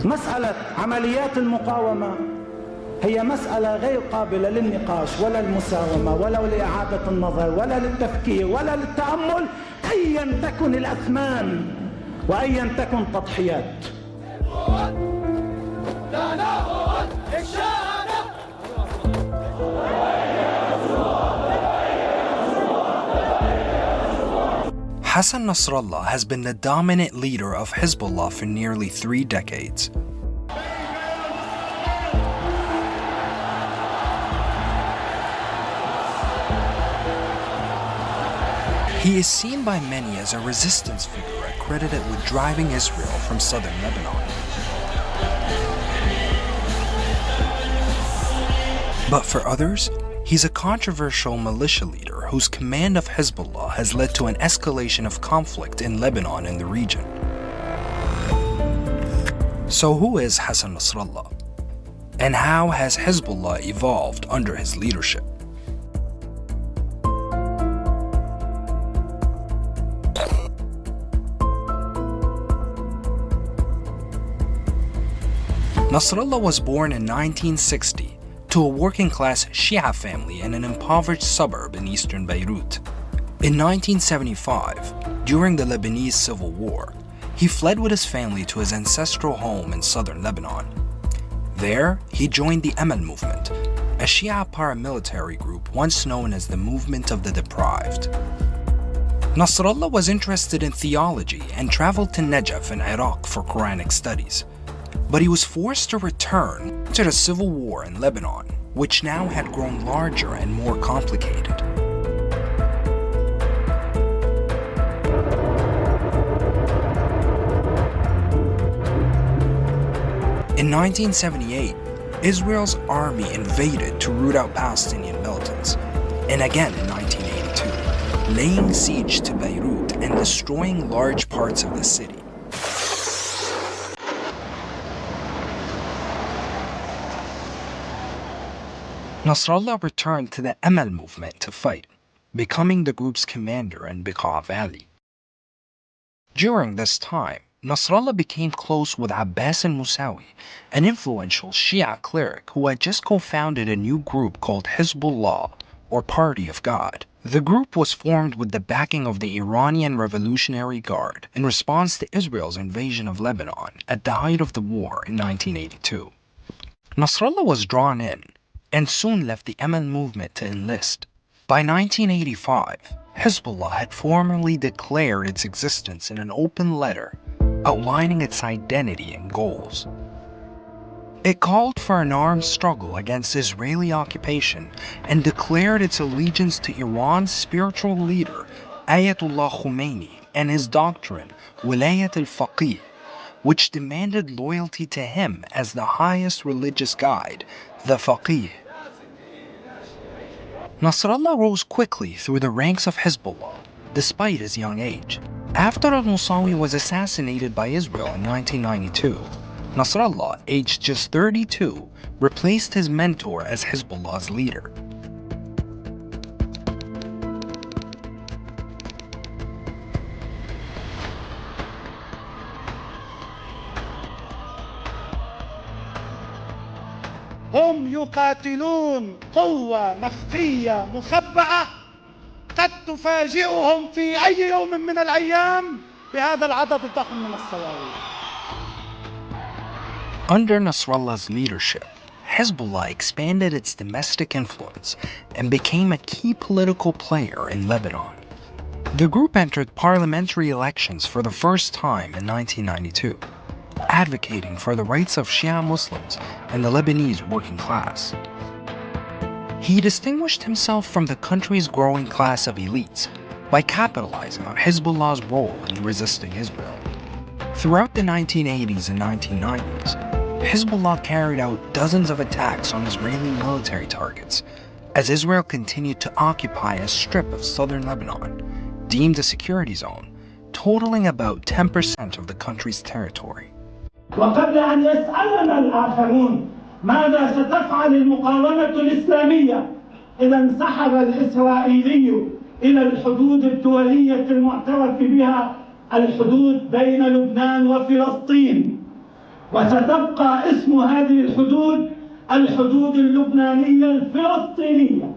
مسألة عمليات المقاومة هي مسألة غير قابلة للنقاش ولا المساومة ولا لإعادة النظر ولا للتفكير ولا للتأمل، أيا تكن الأثمان وأيا تكن التضحيات. Hassan Nasrallah has been the dominant leader of Hezbollah for nearly 3 decades. He is seen by many as a resistance figure credited with driving Israel from southern Lebanon. But for others, he's a controversial militia leader whose command of Hezbollah has led to an escalation of conflict in Lebanon and the region. So who is Hassan Nasrallah? And how has Hezbollah evolved under his leadership? Nasrallah was born in 1960 to a working-class Shia family in an impoverished suburb in eastern Beirut. In 1975, during the Lebanese Civil War, he fled with his family to his ancestral home in southern Lebanon. There, he joined the Amal movement, a Shia paramilitary group once known as the Movement of the Deprived. Nasrallah was interested in theology and traveled to Najaf in Iraq for Quranic studies. But he was forced to return to the civil war in Lebanon, which now had grown larger and more complicated. In 1978, Israel's army invaded to root out Palestinian militants, and again in 1982, laying siege to Beirut and destroying large parts of the city. Nasrallah returned to the Amal movement to fight, becoming the group's commander in Bekaa Valley. During this time, Nasrallah became close with Abbas al-Musawi, an influential Shia cleric who had just co-founded a new group called Hezbollah, or Party of God. The group was formed with the backing of the Iranian Revolutionary Guard in response to Israel's invasion of Lebanon at the height of the war in 1982. Nasrallah was drawn in and soon left the Amal movement to enlist. By 1985, Hezbollah had formally declared its existence in an open letter outlining its identity and goals. It called for an armed struggle against Israeli occupation and declared its allegiance to Iran's spiritual leader, Ayatollah Khomeini, and his doctrine, Wilayat al-Faqih, which demanded loyalty to him as the highest religious guide, the Faqih. Nasrallah rose quickly through the ranks of Hezbollah, despite his young age. After al-Musawi was assassinated by Israel in 1992, Nasrallah, aged just 32, replaced his mentor as Hezbollah's leader. هم يقاتلون قوة مخفية مخبأة قد تفاجئهم في أي يوم من الأيام بهذا العدد الضخم من الصواريخ. Under Nasrallah's leadership, Hezbollah expanded its domestic influence and became a key political player in Lebanon. The group entered parliamentary elections for the first time in 1992, advocating for the rights of Shia Muslims and the Lebanese working class. He distinguished himself from the country's growing class of elites by capitalizing on Hezbollah's role in resisting Israel. Throughout the 1980s and 1990s, Hezbollah carried out dozens of attacks on Israeli military targets as Israel continued to occupy a strip of southern Lebanon, deemed a security zone, totaling about 10% of the country's territory. وقبل أن يسألنا الآخرون ماذا ستفعل المقاومة الإسلامية إذا انسحب الإسرائيلي إلى الحدود الدولية المعترف بها، الحدود بين لبنان وفلسطين، وستبقى اسم هذه الحدود الحدود اللبنانية الفلسطينية.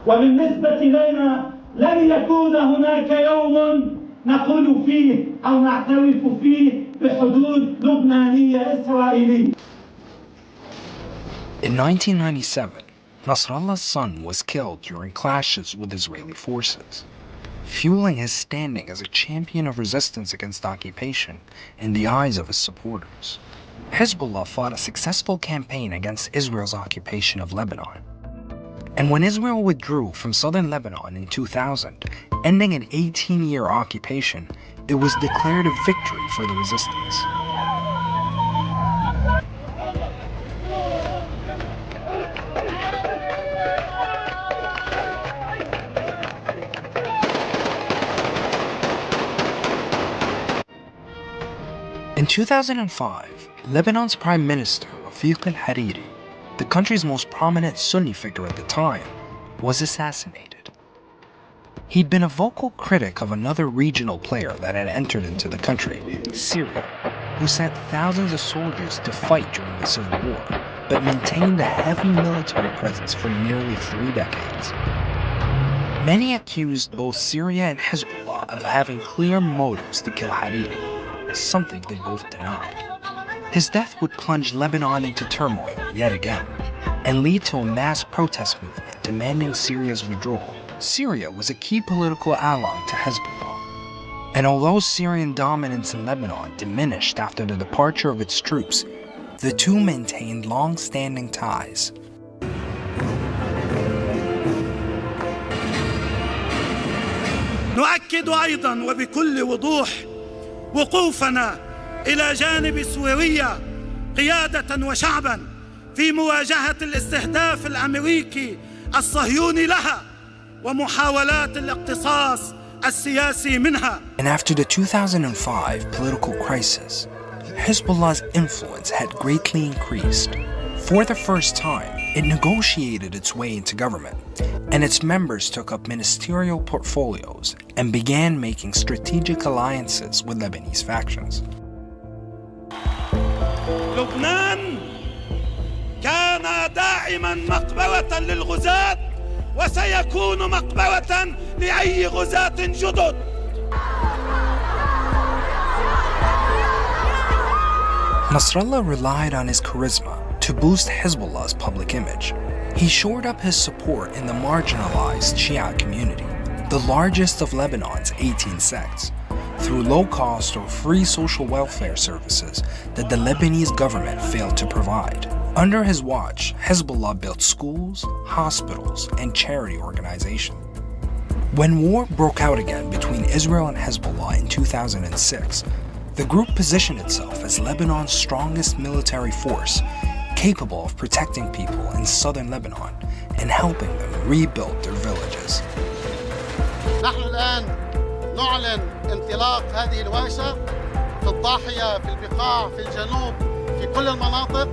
وبالنسبة إلينا لن يكون هناك يوم نقول فيه أو نعترف فيه بحدود لبنانية إسرائيلية. In 1997, Nasrallah's son was killed during clashes with Israeli forces, fueling his standing as a champion of resistance against occupation in the eyes of his supporters. Hezbollah fought a successful campaign against Israel's occupation of Lebanon. And when Israel withdrew from southern Lebanon in 2000, ending an 18-year occupation, it was declared a victory for the resistance. In 2005, Lebanon's Prime Minister, Rafiq al-Hariri, the country's most prominent Sunni figure at the time, was assassinated. He'd been a vocal critic of another regional player that had entered into the country, Syria, who sent thousands of soldiers to fight during the Civil War, but maintained a heavy military presence for nearly 3 decades. Many accused both Syria and Hezbollah of having clear motives to kill Hariri, something they both denied. His death would plunge Lebanon into turmoil yet again, and lead to a mass protest movement demanding Syria's withdrawal. Syria was a key political ally to Hezbollah, and although Syrian dominance in Lebanon diminished after the departure of its troops, the two maintained long-standing ties. نؤكد أيضاً وبكل وضوح وقوفنا إلى جانب سوريا قيادة وشعباً في مواجهة الاستهداف الأمريكي الصهيوني لها ومحاولات الاقتصاص السياسي منها. And after the 2005 political crisis, Hezbollah's influence had greatly increased. For the first time, it negotiated its way into government, and its members took up ministerial portfolios and began making strategic alliances with Lebanese factions. لبنان كان دائما مقبرة للغزاة وسيكون مقبرة لأي غزاة جدد. Nasrallah relied on his charisma to boost Hezbollah's public image. He shored up his support in the marginalized Shia community, the largest of Lebanon's 18 sects, through low-cost or free social welfare services that the Lebanese government failed to provide. Under his watch, Hezbollah built schools, hospitals, and charity organizations. When war broke out again between Israel and Hezbollah in 2006, the group positioned itself as Lebanon's strongest military force, capable of protecting people in southern Lebanon and helping them rebuild their villages. نحن الآن نعلن انطلاق هذه الورشة في الضاحية، في البقاع، في الجنوب، في كل المناطق.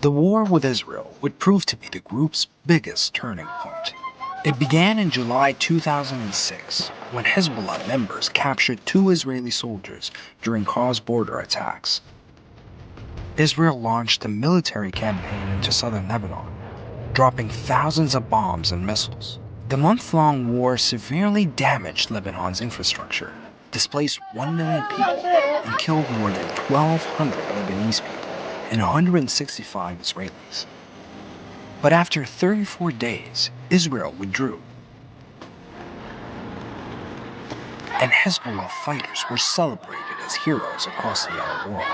The war with Israel would prove to be the group's biggest turning point. It began in July 2006, when Hezbollah members captured 2 Israeli soldiers during cross-border attacks. Israel launched a military campaign into southern Lebanon, dropping thousands of bombs and missiles. The month-long war severely damaged Lebanon's infrastructure, displaced 1 million people, and killed more than 1,200 Lebanese people and 165 Israelis. But after 34 days, Israel withdrew, and Hezbollah fighters were celebrated as heroes across the Arab world.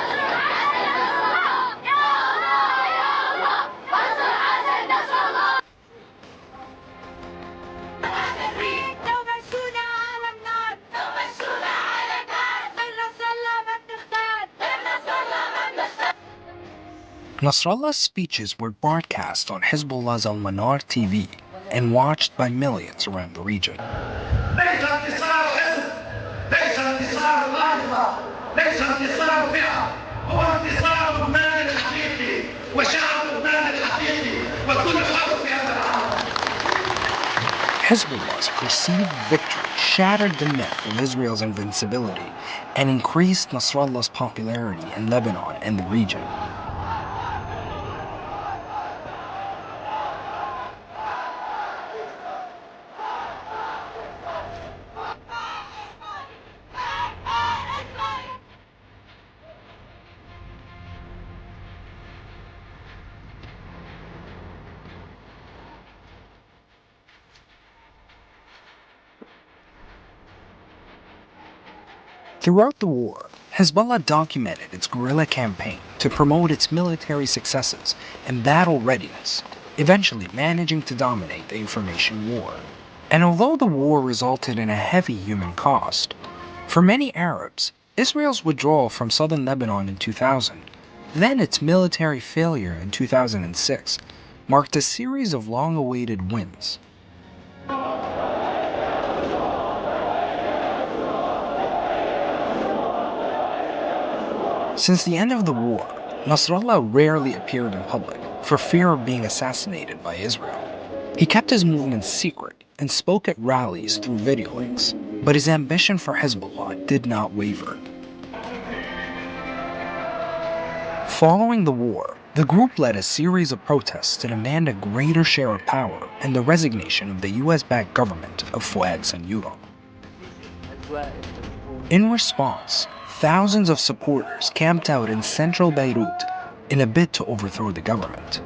Nasrallah's speeches were broadcast on Hezbollah's Al-Manar TV and watched by millions around the region. ليس انتصار حزب، ليس انتصار طائفة، ليس انتصار فئة، هو انتصار لبنان الحقيقي وشعب لبنان الحقيقي وكل حر في هذا العالم. Hezbollah's perceived victory shattered the myth of Israel's invincibility and increased Nasrallah's popularity in Lebanon and the region. Throughout the war, Hezbollah documented its guerrilla campaign to promote its military successes and battle readiness, eventually managing to dominate the information war. And although the war resulted in a heavy human cost, for many Arabs, Israel's withdrawal from southern Lebanon in 2000, then its military failure in 2006, marked a series of long-awaited wins. Since the end of the war, Nasrallah rarely appeared in public for fear of being assassinated by Israel. He kept his movements secret and spoke at rallies through video links, but his ambition for Hezbollah did not waver. Following the war, the group led a series of protests to demand a greater share of power and the resignation of the US-backed government of Fuad Sanyura. In response, thousands of supporters camped out in central Beirut in a bid to overthrow the government.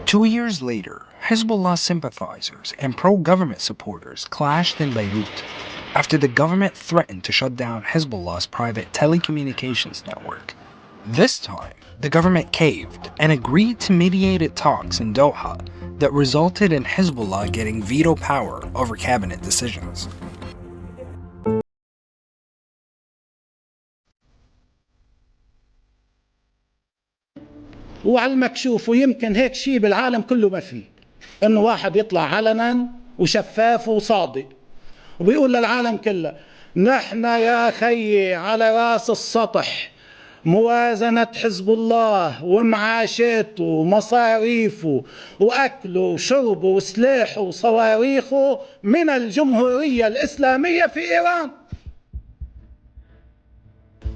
2 years later, Hezbollah sympathizers and pro-government supporters clashed in Beirut after the government threatened to shut down Hezbollah's private telecommunications network. This time, the government caved and agreed to mediated talks in Doha that resulted in Hezbollah getting veto power over cabinet decisions. وعلى المكشوف، ويمكن هيك شيء بالعالم كله ما فيه، انه واحد يطلع علنا وشفاف وصادق وبيقول للعالم كله نحن يا خيي على راس السطح موازنة حزب الله ومعاشاته ومصاريفه وأكله وشربه وسلاحه وصواريخه من الجمهورية الإسلامية في إيران.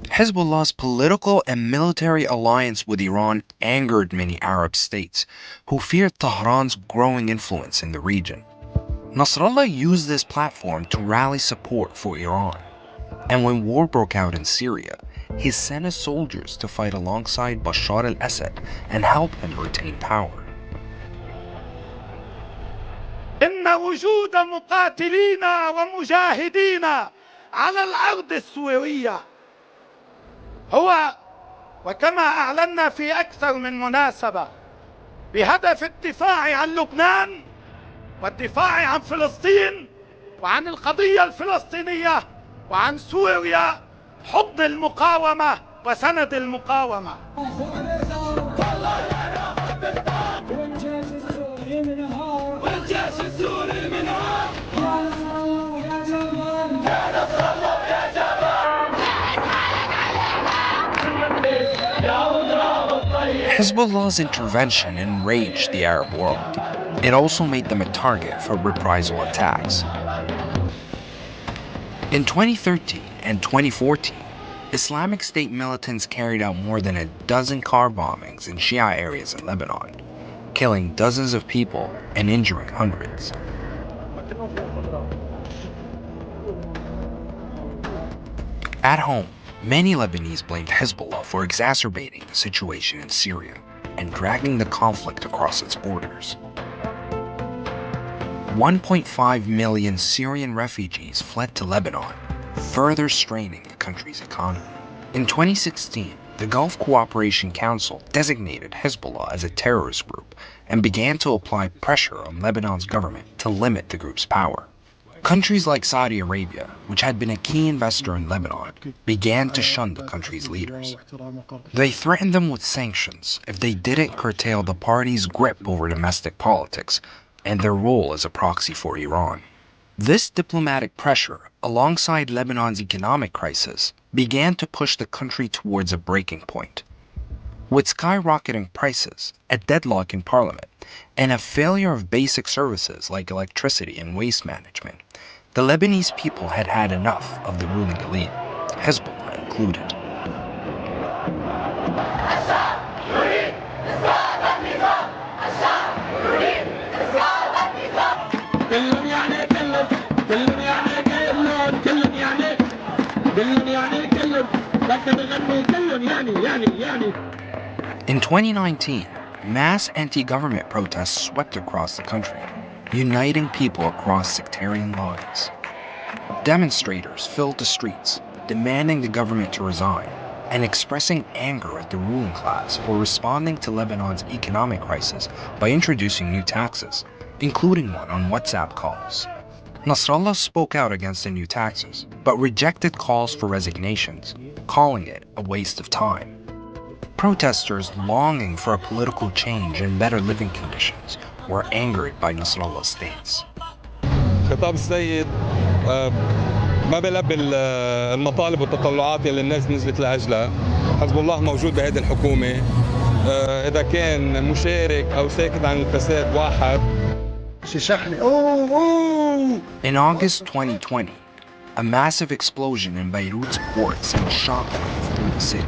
Hezbollah's political and military alliance with Iran angered many Arab states, who feared Tehran's growing influence in the region. Nasrallah used this platform to rally support for Iran, and when war broke out in Syria, he sent his soldiers to fight alongside Bashar al-Assad and help him retain power. إن وجود مقاتلين ومجاهدين على الأرض السورية هو وكما أعلنا في أكثر من مناسبة بهدف الدفاع عن لبنان والدفاع عن فلسطين وعن القضية الفلسطينية وعن سوريا، حضن المقاومة وسند المقاومة. والجيش السوري منها Hezbollah's intervention enraged the Arab world. It also made them a target for reprisal attacks. In 2013 and 2014, Islamic State militants carried out more than a dozen car bombings in Shia areas in Lebanon, killing dozens of people and injuring hundreds. At home, many Lebanese blamed Hezbollah for exacerbating the situation in Syria and dragging the conflict across its borders. 1.5 million Syrian refugees fled to Lebanon, further straining the country's economy. In 2016, the Gulf Cooperation Council designated Hezbollah as a terrorist group and began to apply pressure on Lebanon's government to limit the group's power. Countries like Saudi Arabia, which had been a key investor in Lebanon, began to shun the country's leaders. They threatened them with sanctions if they didn't curtail the party's grip over domestic politics and their role as a proxy for Iran. This diplomatic pressure, alongside Lebanon's economic crisis, began to push the country towards a breaking point. With skyrocketing prices, a deadlock in parliament, and a failure of basic services like electricity and waste management, the Lebanese people had had enough of the ruling elite, Hezbollah included. In 2019, mass anti-government protests swept across the country, uniting people across sectarian lines. Demonstrators filled the streets, demanding the government to resign and expressing anger at the ruling class for responding to Lebanon's economic crisis by introducing new taxes, including one on WhatsApp calls. Nasrallah spoke out against the new taxes, but rejected calls for resignations, calling it a waste of time. Protesters longing for a political change and better living conditions were angered by Nasrallah's stance. خطاب السيد ما بيلبي المطالب والتطلعات اللي الناس نزلت لأجلها. حزب الله موجود بهذه الحكومة. إذا كان مشارك أو ساكت عن الفساد واحد. In August 2020, a massive explosion in Beirut's port sent shockwaves through the city.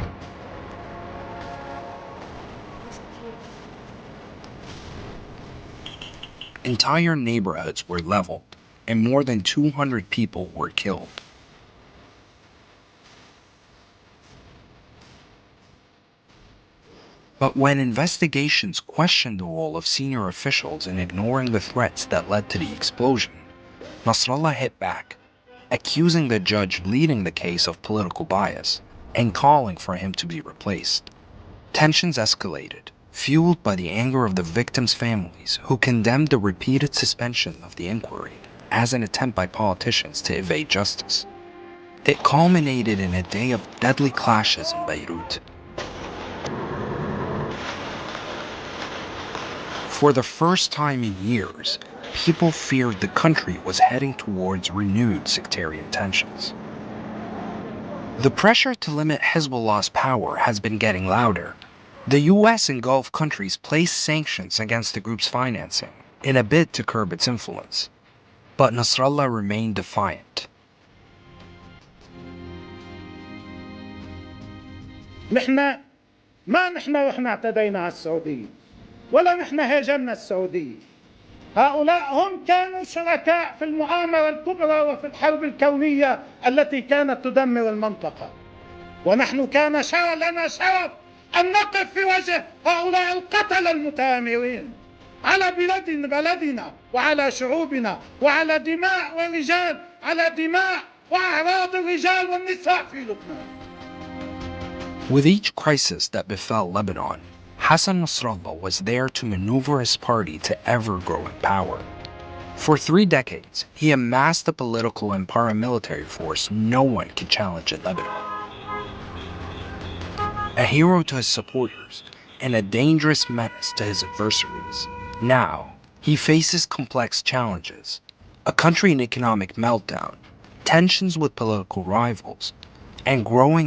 Entire neighborhoods were leveled, and more than 200 people were killed. But when investigations questioned the role of senior officials in ignoring the threats that led to the explosion, Nasrallah hit back, accusing the judge leading the case of political bias and calling for him to be replaced. Tensions escalated, fueled by the anger of the victims' families who condemned the repeated suspension of the inquiry as an attempt by politicians to evade justice. It culminated in a day of deadly clashes in Beirut. For the first time in years, people feared the country was heading towards renewed sectarian tensions. The pressure to limit Hezbollah's power has been getting louder. The US and Gulf countries placed sanctions against the group's financing in a bid to curb its influence. But Nasrallah remained defiant. نحن وإحنا اعتدينا على السعودية ولا نحن هاجمنا السعودية. هؤلاء هم كانوا شركاء في المؤامرة الكبرى وفي الحرب الكونية التي كانت تدمر المنطقة. ونحن كان لنا شرف أن نقف في وجه هؤلاء القتلة المتآمرين على بلدنا وعلى شعوبنا وعلى دماء ورجال على دماء وأعراض الرجال والنساء في لبنان. With each crisis that befell Lebanon, Hassan Nasrallah was there to maneuver his party to ever-growing power. For 3 decades, he amassed a political and paramilitary force no one could challenge in Lebanon. A hero to his supporters and a dangerous menace to his adversaries. Now, he faces complex challenges, a country in economic meltdown, tensions with political rivals, and growing